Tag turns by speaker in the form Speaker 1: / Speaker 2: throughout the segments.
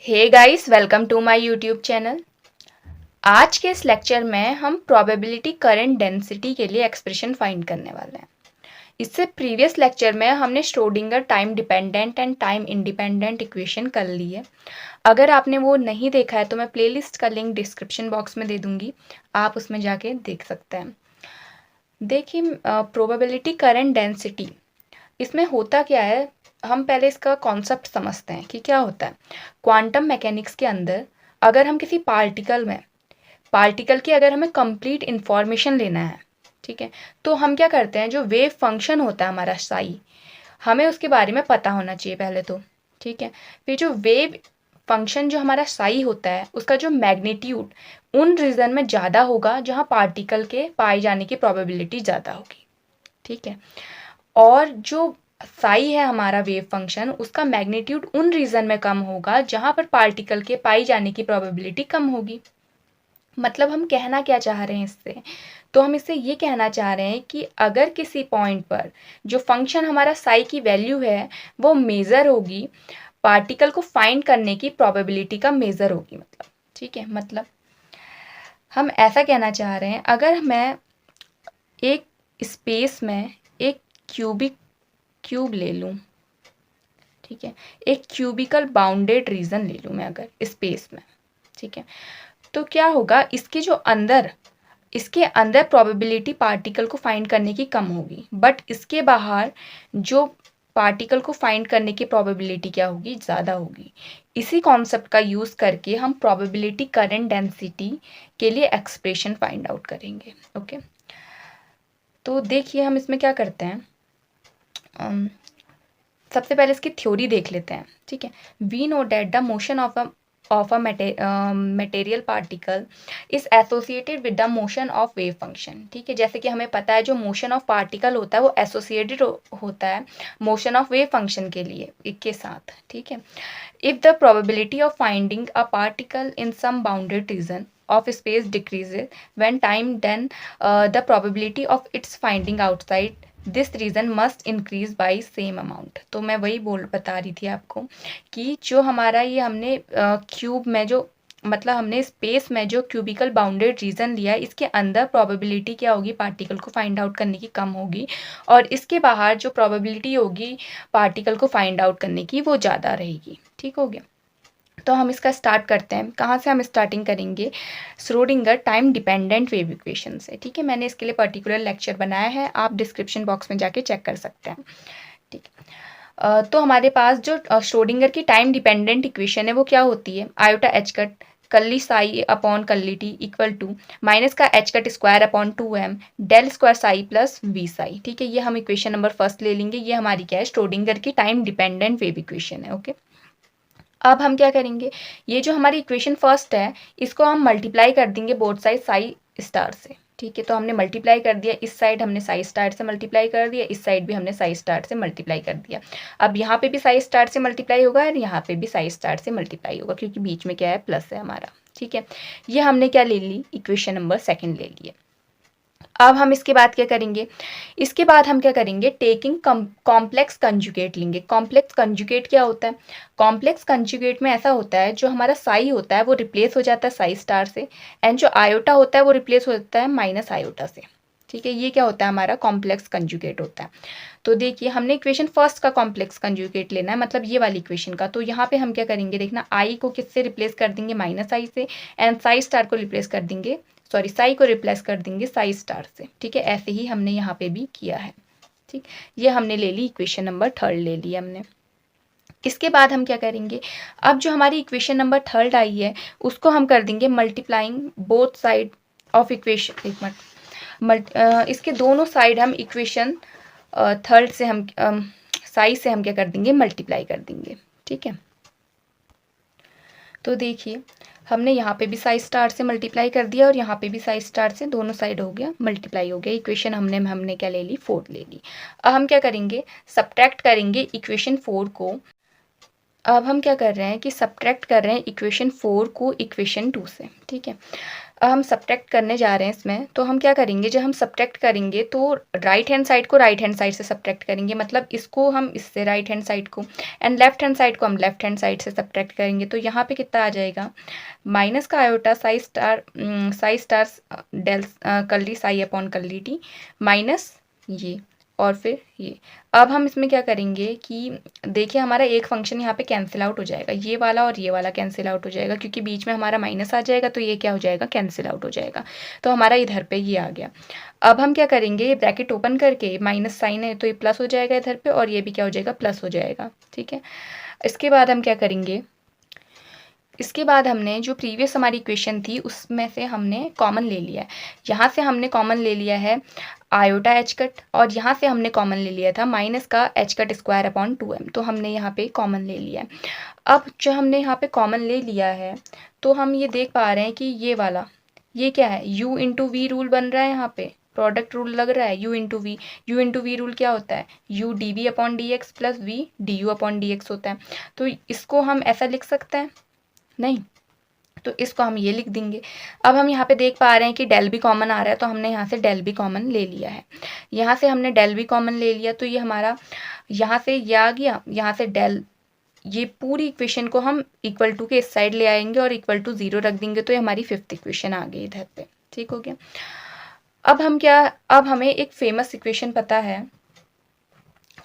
Speaker 1: Hey guys, welcome to my YouTube channel. आज के इस लेक्चर में हम प्रोबेबिलिटी करंट डेंसिटी के लिए एक्सप्रेशन फाइंड करने वाले हैं। इससे प्रीवियस लेक्चर में हमने Schrodinger time dependent and time independent equation कर ली है। अगर आपने वो नहीं देखा है तो मैं प्लेलिस्ट का लिंक डिस्क्रिप्शन बॉक्स में दे दूंगी, आप उसमें जाके देख सकते हैं। देखिए, प्रोबेबिलिटी करंट डेंसिटी, इसमें होता क्या है, हम पहले इसका कॉन्सेप्ट समझते हैं कि क्या होता है। क्वांटम मैकेनिक्स के अंदर अगर हम किसी पार्टिकल की अगर हमें कंप्लीट इंफॉर्मेशन लेना है, ठीक है, तो हम क्या करते हैं, जो वेव फंक्शन होता है हमारा साई, हमें उसके बारे में पता होना चाहिए पहले तो, ठीक है। फिर जो वेव फंक्शन जो हमारा साई होता है उसका जो मैग्नीट्यूड उन रीजन में ज़्यादा होगा जहाँ पार्टिकल के पाए जाने की प्रोबेबिलिटी ज़्यादा होगी, ठीक है। और जो साई है हमारा वेव फंक्शन, उसका मैग्नीट्यूड उन रीजन में कम होगा जहाँ पर पार्टिकल के पाई जाने की प्रोबेबिलिटी कम होगी। मतलब हम कहना क्या चाह रहे हैं इससे, तो हम इससे ये कहना चाह रहे हैं कि अगर किसी पॉइंट पर जो फंक्शन हमारा साई की वैल्यू है वो मेज़र होगी, पार्टिकल को फाइंड करने की प्रोबेबिलिटी का मेज़र होगी, मतलब, ठीक है। मतलब हम ऐसा कहना चाह रहे हैं, अगर मैं एक स्पेस में एक क्यूब ले लूँ, ठीक है, एक क्यूबिकल बाउंडेड रीजन ले लूँ मैं अगर स्पेस में, ठीक है, तो क्या होगा, इसके अंदर प्रोबेबिलिटी पार्टिकल को फाइंड करने की कम होगी, बट इसके बाहर जो पार्टिकल को फाइंड करने की प्रोबेबिलिटी क्या होगी, ज़्यादा होगी। इसी कॉन्सेप्ट का यूज़ करके हम प्रोबेबिलिटी करंट डेंसिटी के लिए एक्सप्रेशन फाइंड आउट करेंगे। ओके, तो देखिए हम इसमें क्या करते हैं, सबसे पहले इसकी थ्योरी देख लेते हैं, ठीक है। We know that the motion of a material particle is associated with the motion of wave function, ठीक है। जैसे कि हमें पता है जो मोशन ऑफ पार्टिकल होता है वो एसोसिएटेड होता है मोशन ऑफ वेव फंक्शन के साथ, ठीक है। If the probability of finding a particle in some bounded region of space decreases when time, then the probability of its finding outside this reason must increase by same amount. तो मैं वही बता रही थी आपको कि जो हमारा ये हमने क्यूब में जो, मतलब हमने स्पेस में जो क्यूबिकल बाउंडेड रीजन लिया है, इसके अंदर प्रोबेबिलिटी क्या होगी, पार्टिकल को फाइंड आउट करने की कम होगी, और इसके बाहर जो प्रोबेबिलिटी होगी पार्टिकल को फाइंड आउट करने की वो ज़्यादा रहेगी, ठीक हो गया। तो हम इसका स्टार्ट करते हैं, कहाँ से हम स्टार्टिंग करेंगे, Schrodinger time dependent wave equation से, ठीक है। मैंने इसके लिए पर्टिकुलर लेक्चर बनाया है, आप डिस्क्रिप्शन बॉक्स में जाके चेक कर सकते हैं, ठीक है। तो हमारे पास जो श्रोडिंगर की टाइम डिपेंडेंट इक्वेशन है वो क्या होती है, iota h cut curly psi upon curly t equal to minus का h cut square upon 2m del square psi plus v psi, ठीक है। ये हम इक्वेशन नंबर फर्स्ट ले लेंगे, ये हमारी क्या है, श्रोडिंगर की टाइम डिपेंडेंट वेव इक्वेशन है। ओके, अब हम क्या करेंगे, ये जो हमारी इक्वेशन फर्स्ट है इसको हम मल्टीप्लाई कर देंगे बोथ साइड साई स्टार से, ठीक है। तो हमने मल्टीप्लाई कर दिया, इस साइड हमने साई स्टार से मल्टीप्लाई कर दिया, इस साइड भी हमने साई स्टार से मल्टीप्लाई कर दिया। अब यहाँ पे भी साई स्टार से मल्टीप्लाई होगा और यहाँ पे भी साई स्टार से मल्टीप्लाई होगा, क्योंकि बीच में क्या है, प्लस है हमारा, ठीक है। ये हमने क्या ले ली, इक्वेशन नंबर सेकेंड ले लिए। अब हम इसके बाद क्या करेंगे, इसके बाद हम क्या करेंगे, टेकिंग कॉम्प्लेक्स कंजुगेट लेंगे। कॉम्प्लेक्स कंजुगेट क्या होता है, कॉम्प्लेक्स कंजुगेट में ऐसा होता है जो हमारा साई होता है वो रिप्लेस हो जाता है साई स्टार से, एंड जो आयोटा होता है वो रिप्लेस हो जाता है माइनस आयोटा से, ठीक है। ये क्या होता है, हमारा कॉम्प्लेक्स कंजुगेट होता है। तो देखिए हमने इक्वेशन फर्स्ट का कॉम्प्लेक्स कंजुगेट लेना है, मतलब ये वाली इक्वेशन का। तो यहाँ पे हम क्या करेंगे, देखना, आई को किससे रिप्लेस कर देंगे, माइनस आई से, एंड साई स्टार को रिप्लेस कर देंगे, सॉरी साई को रिप्लेस कर देंगे साई स्टार से, ठीक है। ऐसे ही हमने यहाँ पे भी किया है, ठीक। ये हमने ले ली, इक्वेशन नंबर थर्ड ले ली हमने। इसके बाद हम क्या करेंगे, अब जो हमारी इक्वेशन नंबर थर्ड आई है उसको हम कर देंगे multiplying both side of equation, एक मिनट, इसके दोनों साइड हम इक्वेशन थर्ड से हम साई से हम क्या कर देंगे, मल्टीप्लाई कर देंगे, ठीक है। तो देखिए हमने यहाँ पे भी साई स्टार से मल्टीप्लाई कर दिया और यहाँ पे भी साई स्टार से, दोनों साइड हो गया मल्टीप्लाई हो गया। इक्वेशन हमने क्या ले ली, 4 ले ली। अब हम क्या करेंगे, सब्ट्रैक्ट करेंगे इक्वेशन 4 को। अब हम क्या कर रहे हैं कि सब्ट्रैक्ट कर रहे हैं इक्वेशन 4 को इक्वेशन 2 से, ठीक है। हम सब्ट्रैक्ट करने जा रहे हैं इसमें, तो हम क्या करेंगे, जब हम सब्ट्रैक्ट करेंगे तो राइट हैंड साइड को राइट हैंड साइड से सब्ट्रैक्ट करेंगे, मतलब इसको हम इससे राइट हैंड साइड को, एंड लेफ्ट हैंड साइड को हम लेफ्ट हैंड साइड से सब्ट्रैक्ट करेंगे। तो यहाँ पे कितना आ जाएगा, माइनस का iota psi star del curly psi upon curly t minus ये और फिर ये। अब हम इसमें क्या करेंगे कि देखिए हमारा एक फंक्शन यहाँ पे कैंसिल आउट हो जाएगा, ये वाला और ये वाला कैंसिल आउट हो जाएगा, क्योंकि बीच में हमारा माइनस आ जाएगा, तो ये क्या हो जाएगा, कैंसिल आउट हो जाएगा। तो हमारा इधर पे ये आ गया। अब हम क्या करेंगे, ये ब्रैकेट ओपन करके, माइनस साइन है तो ये प्लस हो जाएगा इधर पे, और ये भी क्या हो जाएगा, प्लस हो जाएगा। ठीक है, इसके बाद हम क्या करेंगे, इसके बाद हमने जो प्रीवियस हमारी इक्वेशन थी उसमें से हमने कॉमन ले लिया है। यहाँ से हमने कॉमन ले लिया है आयोटा एच कट, और यहाँ से हमने कॉमन ले लिया था माइनस का h cut square upon 2m, तो हमने यहाँ पे कॉमन ले लिया है। अब जो हमने यहाँ पे कॉमन ले लिया है, तो हम ये देख पा रहे हैं कि ये वाला, ये क्या है, u इंटू वी रूल बन रहा है, यहाँ पे प्रोडक्ट रूल लग रहा है, u इंटू वी रूल क्या होता है, u d v upon d x plus v d u upon d x होता है। तो इसको हम ऐसा लिख सकते हैं, नहीं, तो इसको हम ये लिख देंगे। अब हम यहाँ पे देख पा रहे हैं कि डेल भी कॉमन आ रहा है, तो हमने यहाँ से डेल भी कॉमन ले लिया है। यहाँ से हमने डेल भी कॉमन ले लिया, तो ये हमारा यहाँ से ये आ गया, यहाँ से डेल, ये पूरी इक्वेशन को हम इक्वल टू के इस साइड ले आएंगे और इक्वल टू 0 रख देंगे, तो ये हमारी 5th इक्वेशन आ गई इधर पे। ठीक हो गया। अब हमें एक फेमस इक्वेशन पता है,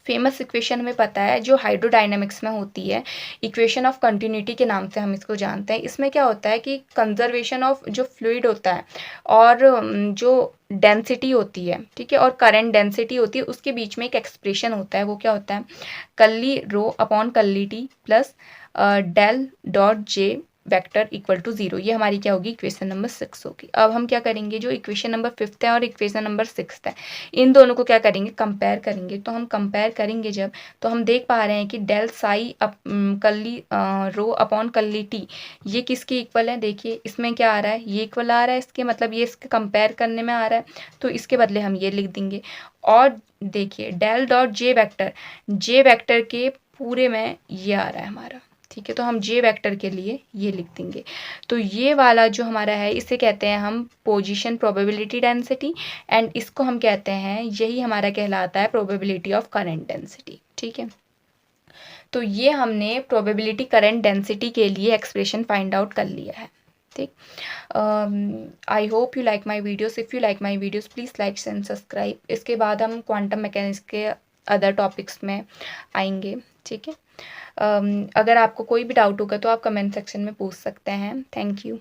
Speaker 1: फेमस इक्वेशन हमें पता है जो हाइड्रोडायनामिक्स में होती है, इक्वेशन ऑफ कंटिन्यूटी के नाम से हम इसको जानते हैं। इसमें क्या होता है कि कंजर्वेशन ऑफ जो फ्लूइड होता है और जो डेंसिटी होती है, ठीक है, और करंट डेंसिटी होती है, उसके बीच में एक एक्सप्रेशन होता है, वो क्या होता है, curly rho upon curly t plus del dot j vector equal to 0। ये हमारी क्या होगी, इक्वेशन नंबर 6 होगी। अब हम क्या करेंगे, जो इक्वेशन नंबर 5th है और इक्वेशन नंबर 6th है, इन दोनों को क्या करेंगे, कंपेयर करेंगे। तो हम कंपेयर करेंगे जब, तो हम देख पा रहे हैं कि डेल साई कल्ली रो अपॉन कल्ली टी, ये किसके इक्वल है, देखिए इसमें क्या आ रहा है, ये इक्वल आ रहा है इसके, मतलब ये इसके कंपेयर करने में आ रहा है, तो इसके बदले हम ये लिख देंगे। और देखिए डेल डॉट जे वेक्टर के पूरे में ये आ रहा है हमारा, ठीक है, तो हम जे वेक्टर के लिए ये लिख देंगे। तो ये वाला जो हमारा है, इसे कहते हैं हम पोजीशन प्रोबेबिलिटी डेंसिटी, एंड इसको हम कहते हैं, यही हमारा कहलाता है प्रोबेबिलिटी ऑफ करंट डेंसिटी। ठीक है, तो ये हमने प्रोबेबिलिटी करंट डेंसिटी के लिए एक्सप्रेशन फाइंड आउट कर लिया है। ठीक, I hope you like my videos. If you like my videos please like and subscribe. इसके बाद हम क्वांटम मैकेनिक्स के अदर टॉपिक्स में आएंगे। ठीक है, अगर आपको कोई भी डाउट होगा तो आप कमेंट सेक्शन में पूछ सकते हैं। Thank you.